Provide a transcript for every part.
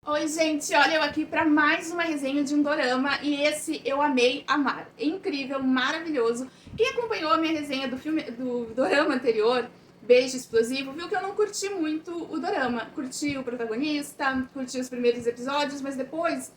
Oi, gente, olha eu aqui para mais uma resenha de um dorama e esse eu amei amar. É incrível, maravilhoso. Quem acompanhou a minha resenha do filme do dorama anterior, Beijo Explosivo, viu que eu não curti muito o dorama. Curti o protagonista, curti os primeiros episódios, mas depois,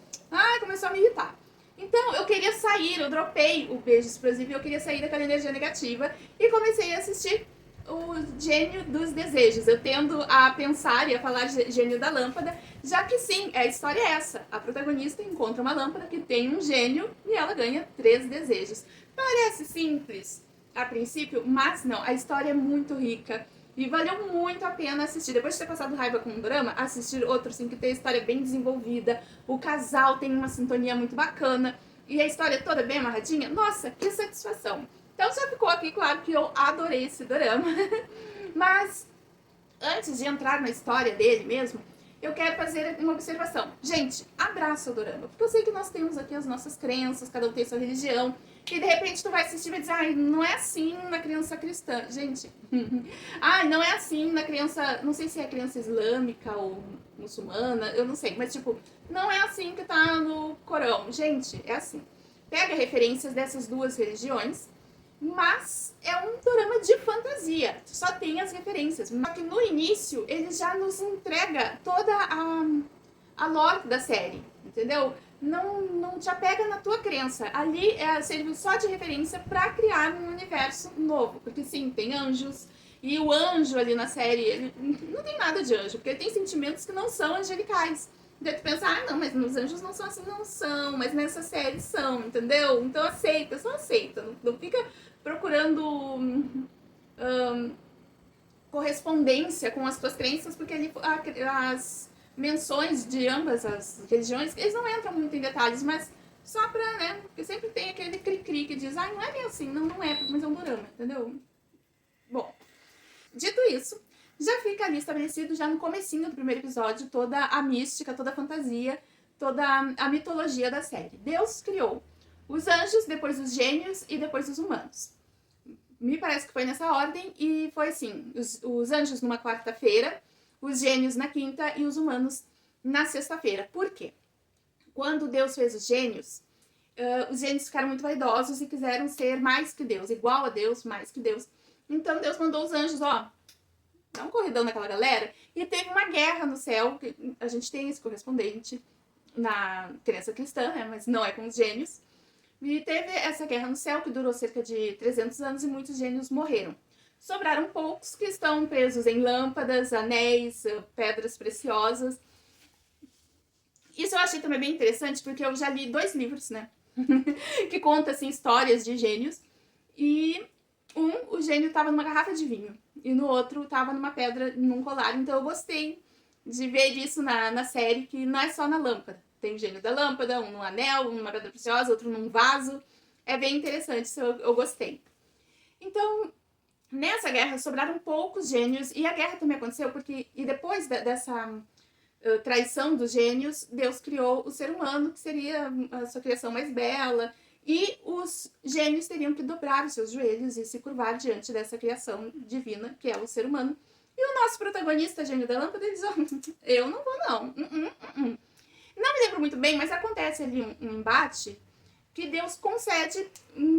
começou a me irritar. Então eu queria sair, eu dropei o Beijo Explosivo e eu queria sair daquela energia negativa e comecei a assistir o Gênio dos Desejos. Eu tendo a pensar e a falar Gênio da Lâmpada, já que sim, a história é essa. A protagonista encontra uma lâmpada que tem um gênio e ela ganha 3 desejos. Parece simples a princípio, mas não, a história é muito rica. E valeu muito a pena assistir. Depois de ter passado raiva com um drama, assistir outro sim que tem a história bem desenvolvida. O casal tem uma sintonia muito bacana. E a história toda bem amarradinha. Nossa, que satisfação. Então já ficou aqui claro que eu adorei esse dorama. Mas antes de entrar na história dele mesmo, eu quero fazer uma observação. Gente, abraça o dorama, porque eu sei que nós temos aqui as nossas crenças, cada um tem sua religião, e de repente tu vai assistir e vai dizer, ai, não é assim na criança cristã. Gente, ai, não é assim na criança, não sei se é criança islâmica ou muçulmana, eu não sei, mas tipo, não é assim que tá no Corão. Gente, é assim. Pega referências dessas duas religiões, mas é um dorama de fantasia, só tem as referências. Só que no início ele já nos entrega toda a lore da série, entendeu? Não te apega na tua crença. Ali serviu só de referência para criar um universo novo. Porque sim, tem anjos. E o anjo ali na série, ele não tem nada de anjo, porque ele tem sentimentos que não são angelicais. Daí tu pensa, não, mas nos anjos não são assim, não são, mas nessa série são, entendeu? Então aceita, só aceita. Não fica procurando correspondência com as tuas crenças, porque ali as menções de ambas as religiões, eles não entram muito em detalhes, mas só pra, né, porque sempre tem aquele cri-cri que diz, não é bem assim, não é, mas é um dorama, entendeu? Bom, dito isso, já fica ali estabelecido já no comecinho do primeiro episódio toda a mística, toda a fantasia, toda a mitologia da série. Deus criou os anjos, depois os gênios e depois os humanos. Me parece que foi nessa ordem e foi assim, os anjos numa quarta-feira, os gênios na quinta e os humanos na sexta-feira. Por quê? Quando Deus fez os gênios ficaram muito vaidosos e quiseram ser mais que Deus, igual a Deus, mais que Deus. Então Deus mandou os anjos, dá um corridão naquela galera, e teve uma guerra no céu, que a gente tem esse correspondente na crença cristã, né, mas não é com os gênios. E teve essa guerra no céu que durou cerca de 300 anos e muitos gênios morreram. Sobraram poucos que estão presos em lâmpadas, anéis, pedras preciosas. Isso eu achei também bem interessante, porque eu já li 2 livros, né? que conta, assim, histórias de gênios. E o gênio estava numa garrafa de vinho. E no outro estava numa pedra, num colar. Então eu gostei de ver isso na série, que não é só na lâmpada. Tem o gênio da lâmpada, um no anel, um numa pedra preciosa, outro num vaso. É bem interessante, isso eu gostei. Então, nessa guerra sobraram poucos gênios, e a guerra também aconteceu porque, e depois dessa traição dos gênios, Deus criou o ser humano, que seria a sua criação mais bela, e os gênios teriam que dobrar os seus joelhos e se curvar diante dessa criação divina, que é o ser humano. E o nosso protagonista, gênio da lâmpada, diz, eu não vou não. Não me lembro muito bem, mas acontece ali um embate que Deus concede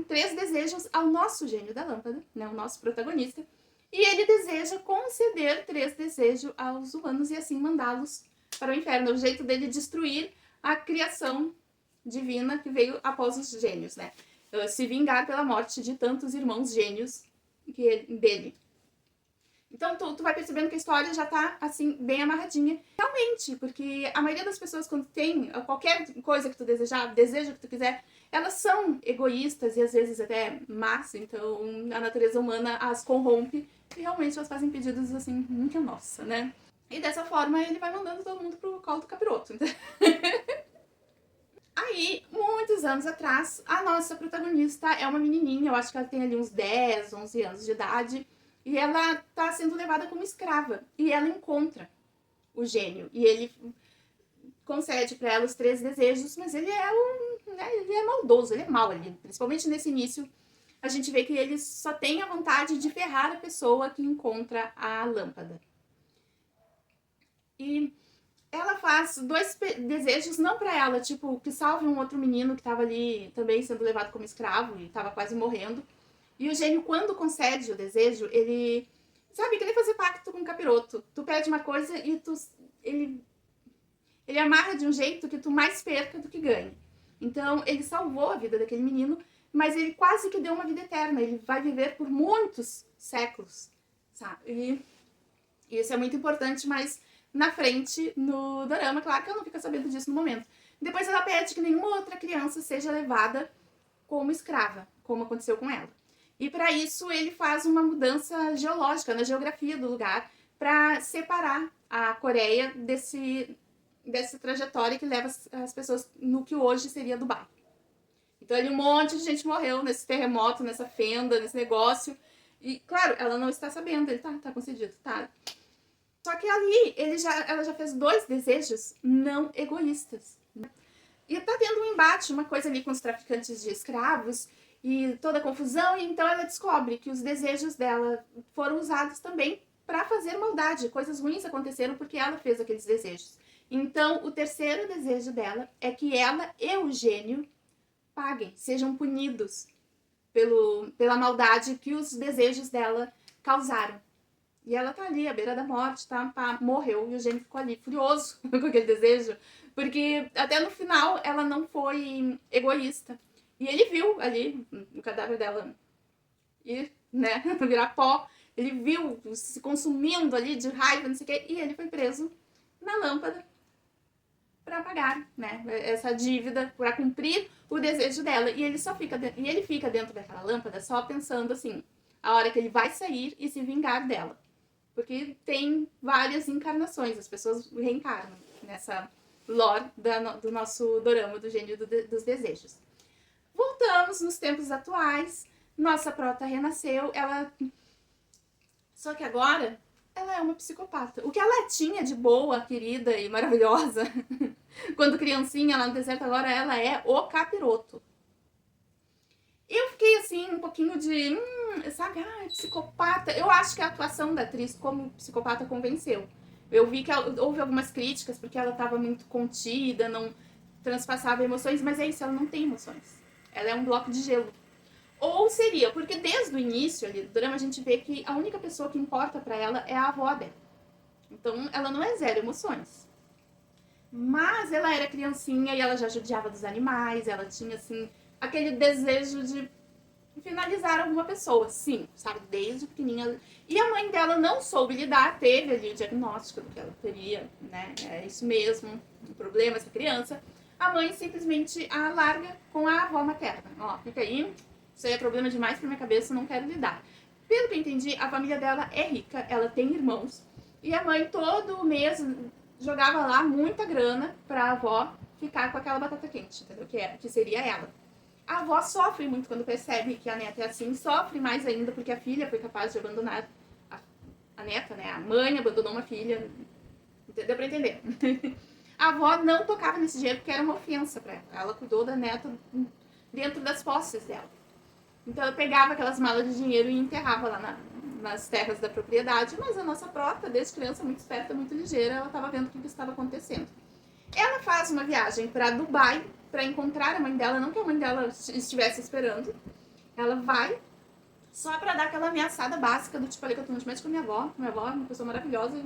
3 desejos ao nosso gênio da lâmpada, né, o nosso protagonista, e ele deseja conceder 3 desejos aos humanos e assim mandá-los para o inferno. É o jeito dele destruir a criação divina que veio após os gênios, né? Se vingar pela morte de tantos irmãos gênios dele. Então tu vai percebendo que a história já tá, assim, bem amarradinha. Realmente, porque a maioria das pessoas, quando tem qualquer coisa que tu desejar, desejo que tu quiser, elas são egoístas e às vezes até más, então a natureza humana as corrompe e realmente elas fazem pedidos, assim, minha nossa, né? E dessa forma ele vai mandando todo mundo pro colo do capiroto. Aí, muitos anos atrás, a nossa protagonista é uma menininha, eu acho que ela tem ali uns 10, 11 anos de idade, e ela tá sendo levada como escrava. E ela encontra o gênio, e ele concede para ela os 3 desejos, mas ele ele é maldoso, ele é mau ali. Principalmente nesse início, a gente vê que ele só tem a vontade de ferrar a pessoa que encontra a lâmpada. E Ela faz dois desejos, não pra ela, tipo, que salve um outro menino que tava ali também sendo levado como escravo e tava quase morrendo. E o gênio, quando concede o desejo, ele... Sabe, que ele fazer pacto com o capiroto. Tu pede uma coisa e ele, ele amarra de um jeito que tu mais perca do que ganhe. Então, ele salvou a vida daquele menino, mas ele quase que deu uma vida eterna. Ele vai viver por muitos séculos, sabe? E isso é muito importante, mas na frente, no dorama, claro que ela não fica sabendo disso no momento. Depois ela pede que nenhuma outra criança seja levada como escrava, como aconteceu com ela. E para isso ele faz uma mudança geológica na geografia do lugar para separar a Coreia dessa trajetória que leva as pessoas no que hoje seria Dubai. Então ali um monte de gente morreu nesse terremoto, nessa fenda, nesse negócio. E claro, ela não está sabendo, ele tá concedido, tá? Só que ali ela já fez dois desejos não egoístas. E tá tendo um embate, uma coisa ali com os traficantes de escravos e toda a confusão, e então ela descobre que os desejos dela foram usados também para fazer maldade. Coisas ruins aconteceram porque ela fez aqueles desejos. Então, o terceiro desejo dela é que ela e o gênio paguem, sejam punidos pela maldade que os desejos dela causaram. E ela tá ali, à beira da morte, tá? Morreu. E o gênio ficou ali, furioso com aquele desejo. Porque até no final ela não foi egoísta. E ele viu ali o cadáver dela ir, né, virar pó. Ele viu se consumindo ali de raiva, não sei o quê. E ele foi preso na lâmpada para pagar, né, essa dívida, para cumprir o desejo dela. E ele fica dentro daquela lâmpada só pensando assim, a hora que ele vai sair e se vingar dela. Porque tem várias encarnações, as pessoas reencarnam nessa lore do nosso dorama do gênio dos desejos. Voltamos nos tempos atuais, nossa prota renasceu, só que agora ela é uma psicopata. O que ela tinha de boa, querida e maravilhosa quando criancinha lá no deserto, agora ela é o capiroto. Eu fiquei assim, um pouquinho de... sabe, psicopata. Eu acho que a atuação da atriz como psicopata convenceu. Eu vi que houve algumas críticas porque ela estava muito contida, não transpassava emoções, mas é isso, ela não tem emoções. Ela é um bloco de gelo. Ou seria, porque desde o início ali do drama a gente vê que a única pessoa que importa pra ela é a avó dela. Então ela não é zero emoções. Mas ela era criancinha e ela já judiava dos animais, ela tinha assim aquele desejo de finalizar alguma pessoa, sim, sabe, desde pequenininha. E a mãe dela não soube lidar, teve ali o diagnóstico do que ela teria, né, é isso mesmo, o problema, essa criança. A mãe simplesmente a larga com a avó materna. Ó, fica aí, isso aí é problema demais pra minha cabeça, não quero lidar. Pelo que eu entendi, a família dela é rica, ela tem irmãos, e a mãe todo mês jogava lá muita grana pra avó ficar com aquela batata quente, entendeu? Que seria ela. A avó sofre muito quando percebe que a neta é assim, sofre mais ainda porque a filha foi capaz de abandonar a neta, né? A mãe abandonou uma filha. Deu pra entender? A avó não tocava nesse dinheiro porque era uma ofensa pra ela. Ela cuidou da neta dentro das posses dela. Então ela pegava aquelas malas de dinheiro e enterrava lá nas terras da propriedade, mas a nossa prota, desde criança, muito esperta, muito ligeira, ela estava vendo o que estava acontecendo. Ela faz uma viagem para Dubai para encontrar a mãe dela, não que a mãe dela estivesse esperando. Ela vai só para dar aquela ameaçada básica do tipo, ali que eu tô com a minha avó é uma pessoa maravilhosa,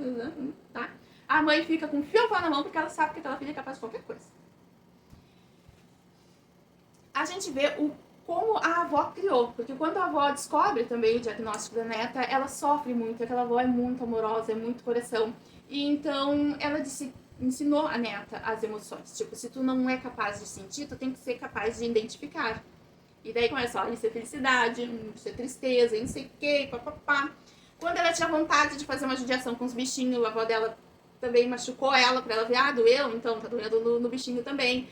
tá? A mãe fica com fio na mão porque ela sabe que aquela filha é capaz de qualquer coisa. A gente vê como a avó criou, porque quando a avó descobre também o diagnóstico da neta, ela sofre muito, aquela avó é muito amorosa, é muito coração. E então ela ensinou a neta as emoções. Tipo, se tu não é capaz de sentir, tu tem que ser capaz de identificar. E daí começa, ó, isso é felicidade, isso é tristeza, não sei o que, papapá. Quando ela tinha vontade de fazer uma judiação com os bichinhos, a avó dela também machucou ela pra ela ver, doeu, então tá doendo no bichinho também.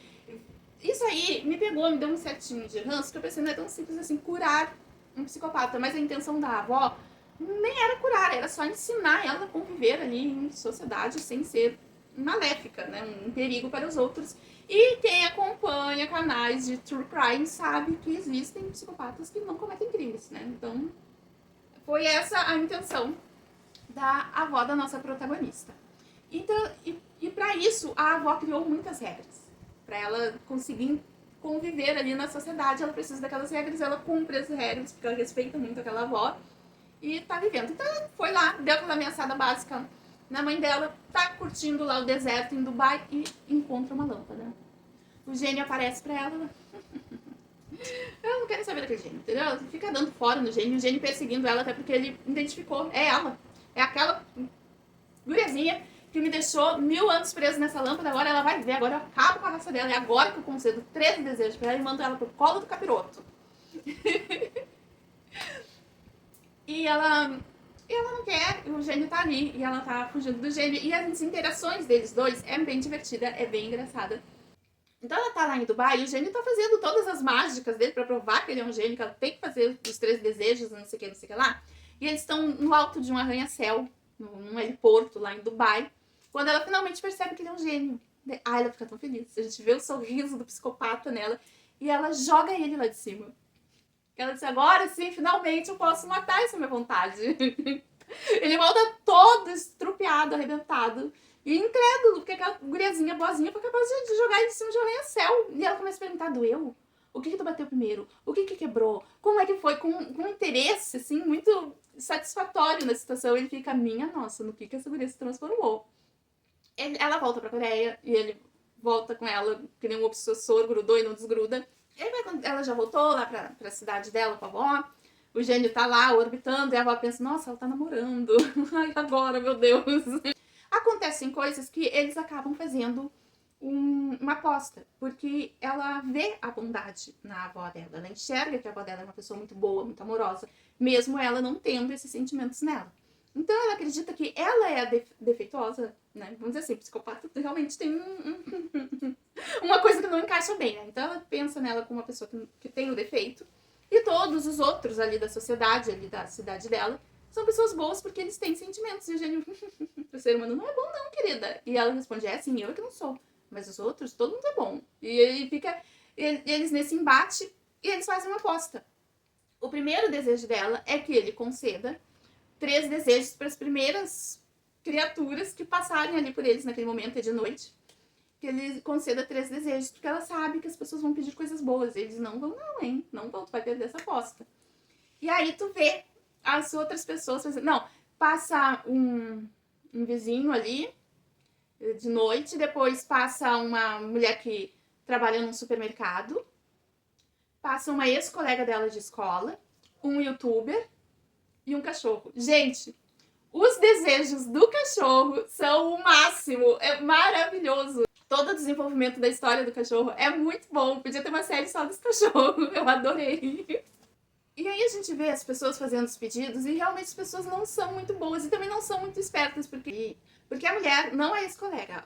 Isso aí me pegou, me deu um certinho de ranço, que eu pensei, não é tão simples assim curar um psicopata. Mas a intenção da avó nem era curar, era só ensinar ela a conviver ali em sociedade sem ser maléfica, né? Um perigo para os outros. E quem acompanha canais de true crime sabe que existem psicopatas que não cometem crimes, né? Então, foi essa a intenção da avó da nossa protagonista. Então, e para isso, a avó criou muitas regras. Para ela conseguir conviver ali na sociedade, ela precisa daquelas regras, ela cumpre as regras, porque ela respeita muito aquela avó e tá vivendo. Então ela foi lá, deu aquela ameaçada básica na mãe dela, tá curtindo lá o deserto em Dubai e encontra uma lâmpada. O gênio aparece pra ela. Eu não quero saber daquele gênio, entendeu? Fica dando fora no gênio, o gênio perseguindo ela, até porque ele identificou, é ela. É aquela guriazinha que me deixou 1000 anos preso nessa lâmpada, agora ela vai ver, agora eu acabo com a raça dela, é agora que eu concedo 13 desejos pra ela e mando ela pro colo do capiroto. E ela não quer, o gênio tá ali, e ela tá fugindo do gênio, e as interações deles dois é bem divertida, é bem engraçada. Então ela tá lá em Dubai e o gênio tá fazendo todas as mágicas dele pra provar que ele é um gênio, que ela tem que fazer os 13 desejos, não sei o que lá. E eles estão no alto de um arranha-céu, num heliporto lá em Dubai, quando ela finalmente percebe que ele é um gênio. Ah, ela fica tão feliz. A gente vê o sorriso do psicopata nela e ela joga ele lá de cima. Ela disse, agora sim, finalmente eu posso matar essa minha vontade. Ele volta todo estrupiado, arrebentado. E incrédulo, porque aquela guriazinha boazinha foi capaz de jogar ele de cima de um arranha-céu. E ela começa a perguntar, doeu? O que tu bateu primeiro? O que quebrou? Como é que foi? Com um interesse, assim, muito satisfatório na situação. Ele fica, minha nossa, no que essa guria se transformou? Ela volta pra Coreia e ele volta com ela, que nem um obsessor, grudou e não desgruda. Ela já voltou lá pra cidade dela com a avó. O gênio tá lá orbitando e a avó pensa, nossa, ela tá namorando. Ai, agora, meu Deus. Acontecem coisas que eles acabam fazendo uma aposta, porque ela vê a bondade na avó dela. Ela enxerga que a avó dela é uma pessoa muito boa, muito amorosa, mesmo ela não tendo esses sentimentos nela. Então ela acredita que ela é a defeituosa, né? Vamos dizer assim, psicopata realmente tem uma coisa que não encaixa bem, né? Então ela pensa nela como uma pessoa que tem o defeito. E todos os outros ali da sociedade, ali da cidade dela, são pessoas boas porque eles têm sentimentos. E o gênio, o ser humano não é bom não, querida. E ela responde, é sim, eu que não sou. Mas os outros, todo mundo é bom. E aí fica, eles nesse embate, e eles fazem uma aposta. O primeiro desejo dela é que ele conceda 3 desejos para as primeiras criaturas que passarem ali por eles naquele momento, é de noite. Que ele conceda 3 desejos, porque ela sabe que as pessoas vão pedir coisas boas. E eles não vão não, hein? Não vão, tu vai perder essa aposta. E aí tu vê as outras pessoas fazendo... Não, passa um vizinho ali de noite, depois passa uma mulher que trabalha num supermercado, passa uma ex-colega dela de escola, um youtuber e um cachorro. Gente, os desejos do cachorro são o máximo, é maravilhoso. Todo o desenvolvimento da história do cachorro é muito bom. Podia ter uma série só desse cachorro, eu adorei. E aí a gente vê as pessoas fazendo os pedidos e realmente as pessoas não são muito boas e também não são muito espertas, porque a mulher não é ex-colega.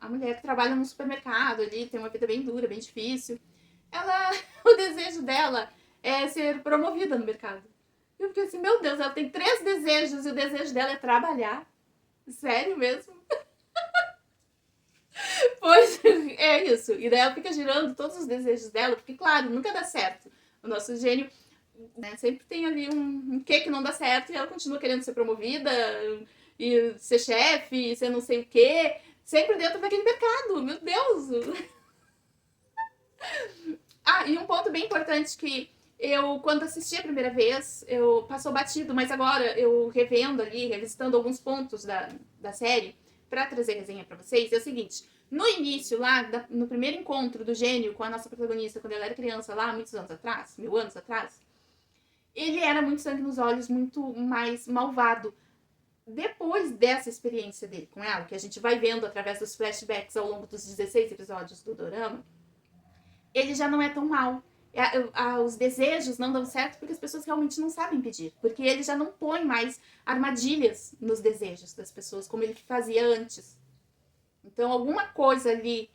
A mulher que trabalha no supermercado ali, tem uma vida bem dura, bem difícil. O desejo dela é ser promovida no mercado. Eu fiquei assim, meu Deus, ela tem 3 desejos e o desejo dela é trabalhar. Sério mesmo? Pois é isso. E daí ela fica girando todos os desejos dela, porque, claro, nunca dá certo. O nosso gênio, né, sempre tem ali um quê que não dá certo e ela continua querendo ser promovida e ser chefe, e ser não sei o quê, sempre dentro daquele mercado. Meu Deus! Ah, e um ponto bem importante que eu, quando assisti a primeira vez, eu passou batido, mas agora eu revendo ali, revisitando alguns pontos da série, pra trazer resenha pra vocês, é o seguinte. No início, lá, no primeiro encontro do gênio com a nossa protagonista, quando ela era criança, lá, muitos anos atrás, 1000 anos atrás, ele era muito sangue nos olhos, muito mais malvado. Depois dessa experiência dele com ela, que a gente vai vendo através dos flashbacks ao longo dos 16 episódios do dorama, ele já não é tão mal. Os desejos não dão certo porque as pessoas realmente não sabem pedir. Porque ele já não põe mais armadilhas nos desejos das pessoas, como ele fazia antes. Então, alguma coisa ali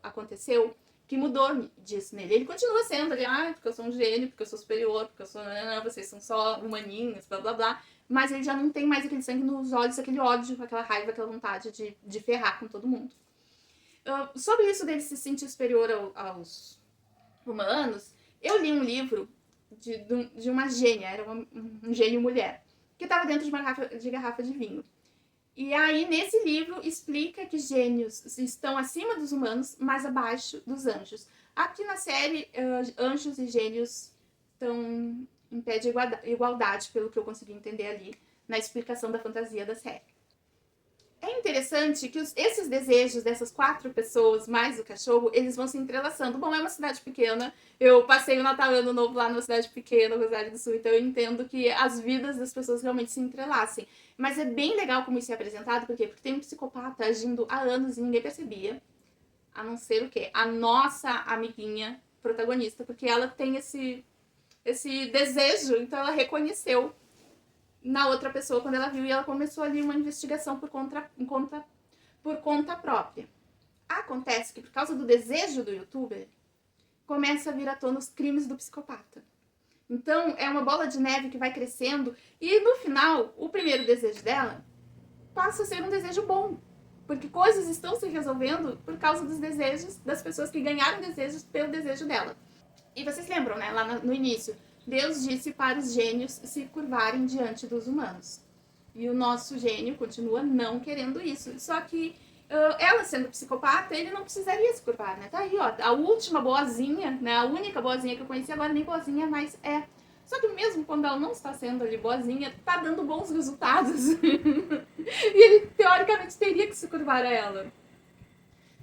aconteceu que mudou disso nele. Ele continua sendo ali, porque eu sou um gênio, porque eu sou superior, porque eu sou... Não, vocês são só humaninhos, blá, blá, blá. Mas ele já não tem mais aquele sangue nos olhos, aquele ódio, aquela raiva, aquela vontade de ferrar com todo mundo. Sobre isso dele se sentir superior aos humanos, eu li um livro de uma gênia, era um gênio mulher, que estava dentro de uma garrafa de vinho. E aí, nesse livro, explica que gênios estão acima dos humanos, mas abaixo dos anjos. Aqui na série, anjos e gênios estão em pé de igualdade, pelo que eu consegui entender ali na explicação da fantasia da série. É interessante que esses desejos dessas 4 pessoas, mais o cachorro, eles vão se entrelaçando. Bom, é uma cidade pequena, eu passei o Natal e o Ano Novo lá numa cidade pequena, Rosário do Sul, então eu entendo que as vidas das pessoas realmente se entrelacem. Mas é bem legal como isso é apresentado, por quê? Porque tem um psicopata agindo há anos e ninguém percebia, a não ser o quê? A nossa amiguinha protagonista, porque ela tem esse desejo, então ela reconheceu na outra pessoa quando ela viu e ela começou ali uma investigação por conta própria. Acontece que por causa do desejo do youtuber, começa a vir à tona os crimes do psicopata. Então é uma bola de neve que vai crescendo e no final, o primeiro desejo dela passa a ser um desejo bom. Porque coisas estão se resolvendo por causa dos desejos das pessoas que ganharam desejos pelo desejo dela. E vocês lembram, né, lá no início, Deus disse para os gênios se curvarem diante dos humanos. E o nosso gênio continua não querendo isso. Só que ela sendo psicopata, ele não precisaria se curvar, né? Tá aí, ó, a última boazinha, né? A única boazinha que eu conheci agora, nem boazinha, mas é. Só que mesmo quando ela não está sendo ali boazinha, tá dando bons resultados. E ele, teoricamente, teria que se curvar a ela.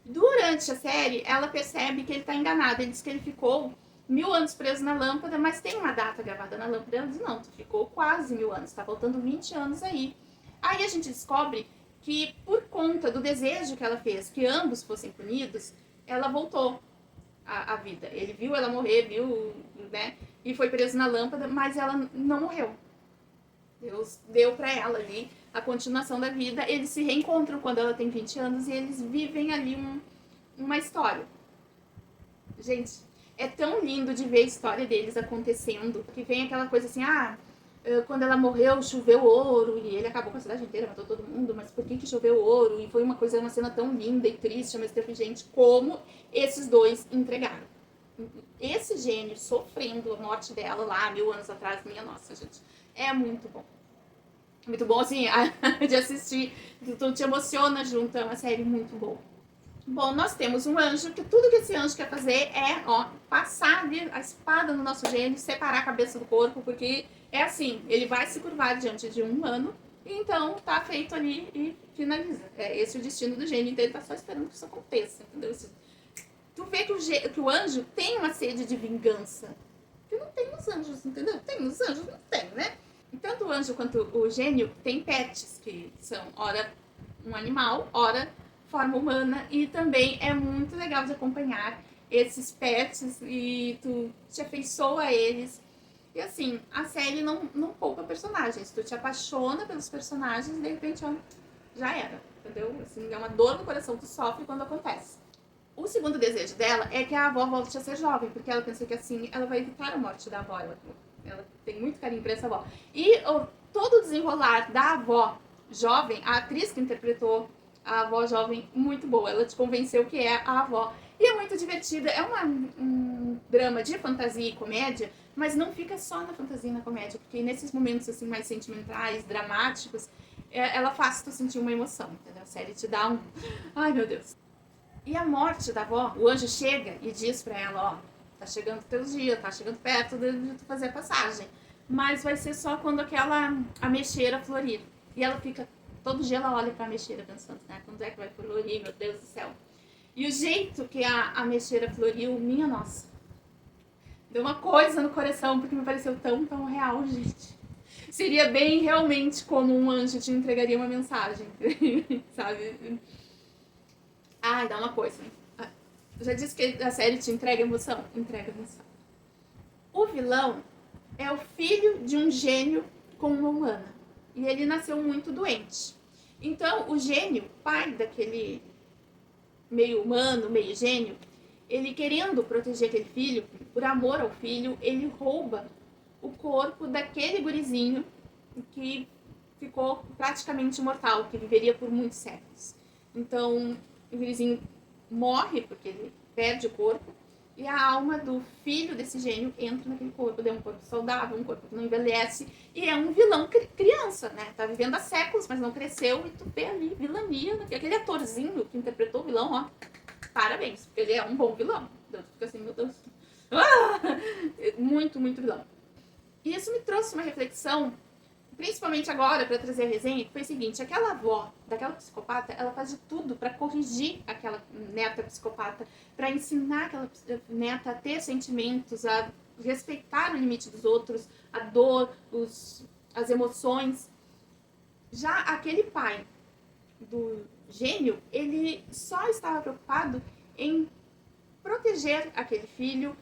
Durante a série, ela percebe que ele tá enganado. Ele diz que ele ficou 1000 anos preso na lâmpada, mas tem uma data gravada na lâmpada. Ela diz, não, tu ficou quase 1000 anos, tá faltando 20 anos aí. Aí a gente descobre que por conta do desejo que ela fez, que ambos fossem punidos, ela voltou à vida. Ele viu ela morrer, viu, né, e foi preso na lâmpada, mas ela não morreu. Deus deu pra ela ali a continuação da vida. Eles se reencontram quando ela tem 20 anos e eles vivem ali uma história. Gente, é tão lindo de ver a história deles acontecendo, que vem aquela coisa assim, quando ela morreu, choveu ouro, e ele acabou com a cidade inteira, matou todo mundo, mas por que choveu ouro? E foi uma cena tão linda e triste, mas teve gente como esses dois entregaram. Esse gênio sofrendo a morte dela lá, 1000 anos atrás, minha nossa, gente, é muito bom. Muito bom, assim, de assistir, tu te emociona junto, é uma série muito boa. Bom, nós temos um anjo que tudo que esse anjo quer fazer é, ó, passar a espada no nosso gênio, separar a cabeça do corpo, porque é assim, ele vai se curvar diante de um humano, e então tá feito ali e finaliza. É esse o destino do gênio, então ele tá só esperando que isso aconteça, entendeu? Tu vê que o anjo tem uma sede de vingança, que não tem os anjos, entendeu? Tem os anjos, não tem, né? E tanto o anjo quanto o gênio tem pets, que são, ora, um animal, ora, forma humana, e também é muito legal de acompanhar esses pets e tu te afeiçoa a eles. E assim, a série não poupa personagens, tu te apaixona pelos personagens e de repente, ó, já era, entendeu? Assim, é uma dor no coração, tu sofre quando acontece. O segundo desejo dela é que a avó volte a ser jovem, porque ela pensa que assim ela vai evitar a morte da avó. Ela tem muito carinho por essa avó. E todo o desenrolar da avó jovem, a atriz que interpretou a avó jovem, muito boa. Ela te convenceu que é a avó. E é muito divertida. É um drama de fantasia e comédia, mas não fica só na fantasia e na comédia, porque nesses momentos assim mais sentimentais, dramáticos, ela faz tu sentir uma emoção, entendeu? A série te dá um... Ai, meu Deus. E a morte da avó, o anjo chega e diz pra ela, ó, tá chegando teus dias, tá chegando perto de tu fazer a passagem. Mas vai ser só quando aquela ameixeira florir. E ela fica, todo dia ela olha pra ameixeira pensando, né, quando é que vai florir, meu Deus do céu. E o jeito que a ameixeira floriu, minha nossa, deu uma coisa no coração, porque me pareceu tão real, gente. Seria bem realmente como um anjo te entregaria uma mensagem, sabe? Ai, dá uma coisa. Eu já disse que a série te entrega emoção? Entrega emoção. O vilão é o filho de um gênio com uma humana. E ele nasceu muito doente. Então, o gênio, pai daquele meio humano, meio gênio, ele querendo proteger aquele filho, por amor ao filho, ele rouba o corpo daquele gurizinho que ficou praticamente imortal, que viveria por muitos séculos. Então, o gurizinho morre porque ele perde o corpo e a alma do filho desse gênio entra naquele corpo. É um corpo saudável, um corpo que não envelhece, e é um vilão criança, né? Tá vivendo há séculos, mas não cresceu, e tu vê ali vilania, né? Aquele atorzinho que interpretou o vilão, ó, parabéns, porque ele é um bom vilão. Eu fico assim, meu Deus. Ah! Muito, muito vilão. E isso me trouxe uma reflexão, principalmente agora, para trazer a resenha, que foi o seguinte: aquela avó daquela psicopata, ela faz de tudo para corrigir aquela neta psicopata, para ensinar aquela neta a ter sentimentos, a respeitar o limite dos outros, a dor, as emoções. Já aquele pai do gênio, ele só estava preocupado em proteger aquele filho,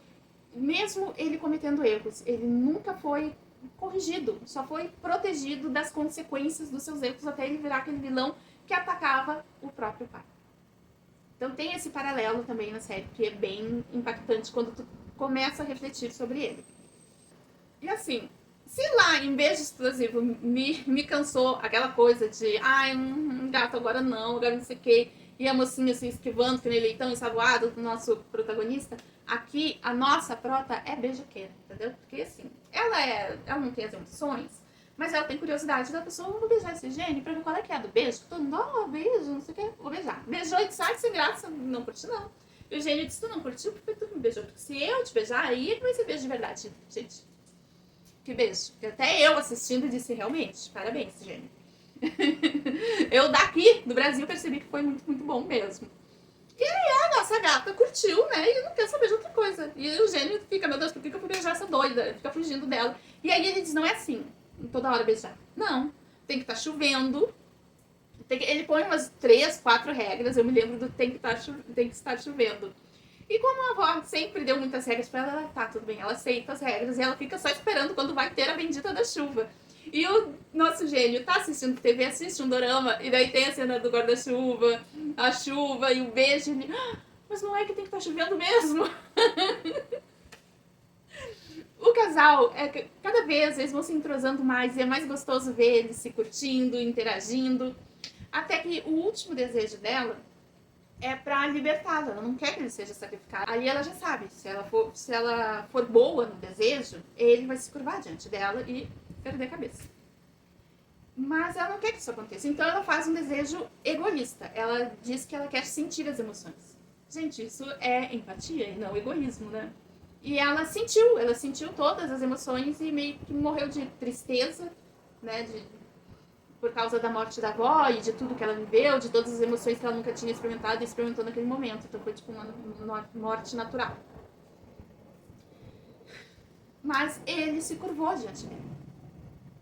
mesmo ele cometendo erros. Ele nunca foi corrigido, só foi protegido das consequências dos seus erros até ele virar aquele vilão que atacava o próprio pai. Então tem esse paralelo também na série, que é bem impactante quando tu começa a refletir sobre ele. E assim, se lá em Beijo Explosivo me cansou aquela coisa de ai, gato, agora não, agora não sei o que, e a mocinha se esquivando, que nem leitão ensaboado do nosso protagonista, aqui a nossa prota é beijoqueira, entendeu? Porque assim, ela não tem as emoções, mas ela tem curiosidade da pessoa, vou beijar esse gênio pra ver qual é que é do beijo. Todo mundo, ó, beijo, não sei o que, vou beijar. Beijou e sai sem graça, não curti não. E o gênio disse, tu não curtiu porque tu me beijou, porque se eu te beijar, aí é que vai ser beijo de verdade, gente. Que beijo. Até eu assistindo disse, realmente, parabéns, gênio. Eu daqui, do Brasil, percebi que foi muito, muito bom mesmo. E aí a nossa gata curtiu, né? E não quer saber de outra coisa. E o gênio fica, meu Deus, por que eu fui beijar essa doida? Ele fica fugindo dela. E aí ele diz, não é assim, toda hora beijar. Não, tem que estar chovendo. Ele põe umas 3, 4 regras, eu me lembro do tem que estar chovendo. E como a avó sempre deu muitas regras pra ela, tá, tudo bem, ela aceita as regras e ela fica só esperando quando vai ter a bendita da chuva. E o nosso gênio tá assistindo TV, assiste um dorama, e daí tem a cena do guarda-chuva, a chuva e o beijo. Ele, mas não é que tem que estar chovendo mesmo? O casal, cada vez eles vão se entrosando mais e é mais gostoso ver eles se curtindo, interagindo. Até que o último desejo dela é pra libertá-la, ela não quer que ele seja sacrificado. Aí ela já sabe, se ela for boa no desejo, ele vai se curvar diante dela e perder a cabeça. Mas ela não quer que isso aconteça, então ela faz um desejo egoísta. Ela diz que ela quer sentir as emoções. Gente, isso é empatia e não egoísmo, né? E ela sentiu todas as emoções e meio que morreu de tristeza, né, por causa da morte da avó e de tudo que ela viveu, de todas as emoções que ela nunca tinha experimentado e experimentou naquele momento. Então foi tipo uma morte natural. Mas ele se curvou diante dele,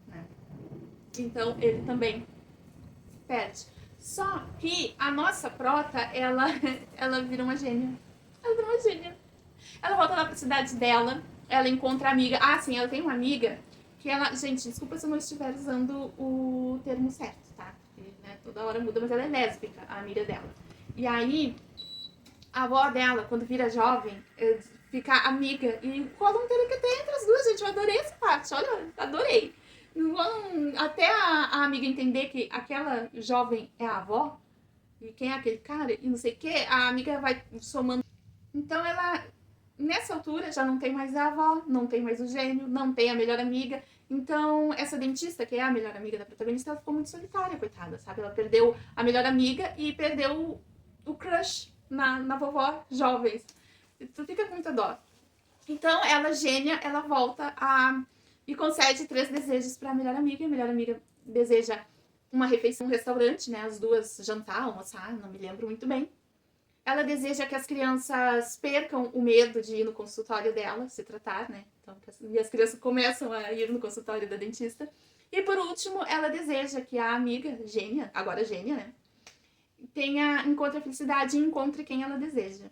né? Então ele também perde. Só que a nossa prota, ela vira uma gênia. Ela vira uma gênia. Ela volta lá pra cidade dela, ela encontra a amiga. Ah, sim, ela tem uma amiga que ela... Gente, desculpa se eu não estiver usando o termo certo, tá? Porque, né, toda hora muda, mas ela é lésbica, a amiga dela. E aí, a avó dela, quando vira jovem, fica amiga. E rola um terequetê entre as duas, gente. Eu adorei essa parte, olha, adorei. Até a amiga entender que aquela jovem é a avó, e quem é aquele cara, e não sei o que, a amiga vai somando. Então ela, nessa altura, já não tem mais a avó, não tem mais o gênio, não tem a melhor amiga. Então essa dentista, que é a melhor amiga da protagonista, ela ficou muito solitária, coitada, sabe? Ela perdeu a melhor amiga e perdeu o crush na vovó jovens. Tu fica com muita dó. Então ela, gênia, ela volta e concede 3 desejos para a melhor amiga. A melhor amiga deseja uma refeição no restaurante, né? As duas jantar, almoçar, não me lembro muito bem. Ela deseja que as crianças percam o medo de ir no consultório dela, se tratar, né? Então, e as crianças começam a ir no consultório da dentista. E por último, ela deseja que a amiga, gênia, agora gênia, né? encontre a felicidade e encontre quem ela deseja.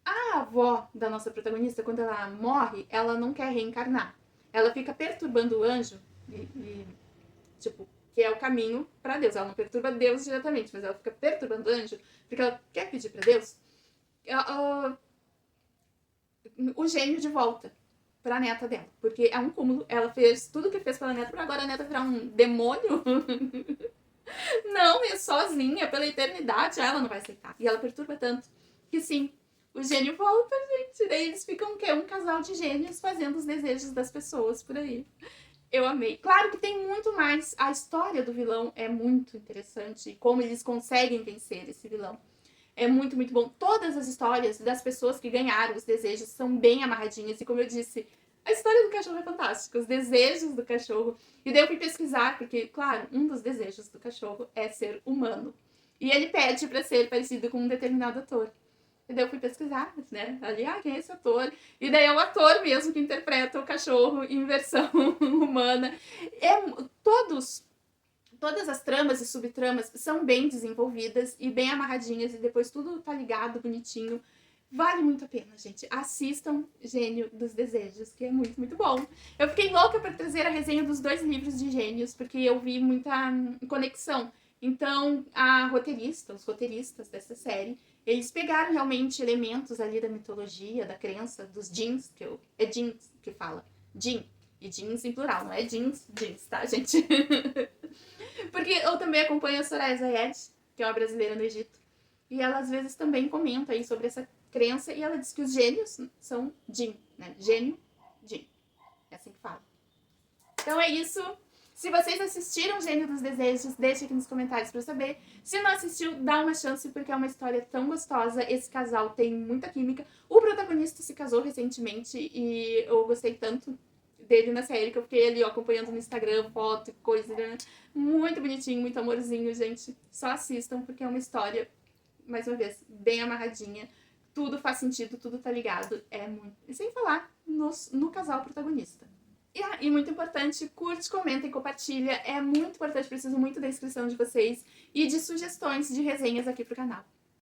A avó da nossa protagonista, quando ela morre, ela não quer reencarnar. Ela fica perturbando o anjo tipo, que é o caminho para Deus. Ela não perturba Deus diretamente, mas ela fica perturbando o anjo porque ela quer pedir para Deus o gênio de volta para a neta dela. Porque é um cúmulo. Ela fez tudo o que fez pela neta, para agora a neta virar um demônio. Não, é sozinha pela eternidade. Ela não vai aceitar. E ela perturba tanto que sim, O gênio volta, gente. Daí eles ficam o quê? Um casal de gênios fazendo os desejos das pessoas por aí. Eu amei. Claro que tem muito mais. A história do vilão é muito interessante. Como eles conseguem vencer esse vilão. É muito, muito bom. Todas as histórias das pessoas que ganharam os desejos são bem amarradinhas. E como eu disse, a história do cachorro é fantástica. Os desejos do cachorro. E daí eu fui pesquisar, porque, claro, um dos desejos do cachorro é ser humano. E ele pede pra ser parecido com um determinado ator. E daí eu fui pesquisar, né? Ali, quem é esse ator? E daí é o ator mesmo que interpreta o cachorro em versão humana. Todas as tramas e subtramas são bem desenvolvidas e bem amarradinhas, e depois tudo tá ligado, bonitinho. Vale muito a pena, gente. Assistam Gênio dos Desejos, que é muito, muito bom. Eu fiquei louca para trazer a resenha dos 2 livros de Gênios, porque eu vi muita conexão. Então, os roteiristas dessa série, eles pegaram realmente elementos ali da mitologia, da crença, dos jeans, é jeans que fala. Jean. E jeans em plural, não é jeans, tá, gente? Porque eu também acompanho a Soraya Zayed, que é uma brasileira no Egito. E ela, às vezes, também comenta aí sobre essa crença. E ela diz que os gênios são Jin, né? Gênio, Jin. É assim que fala. Então é isso. Se vocês assistiram Gênio dos Desejos, deixe aqui nos comentários pra eu saber. Se não assistiu, dá uma chance, porque é uma história tão gostosa. Esse casal tem muita química. O protagonista se casou recentemente e eu gostei tanto dele na série que eu fiquei ali, ó, acompanhando no Instagram, foto, coisa. Muito bonitinho, muito amorzinho, gente. Só assistam, porque é uma história, mais uma vez, bem amarradinha. Tudo faz sentido, tudo tá ligado. É muito. E sem falar no casal protagonista. E muito importante, curte, comenta e compartilha. É muito importante, preciso muito da inscrição de vocês e de sugestões de resenhas aqui pro canal.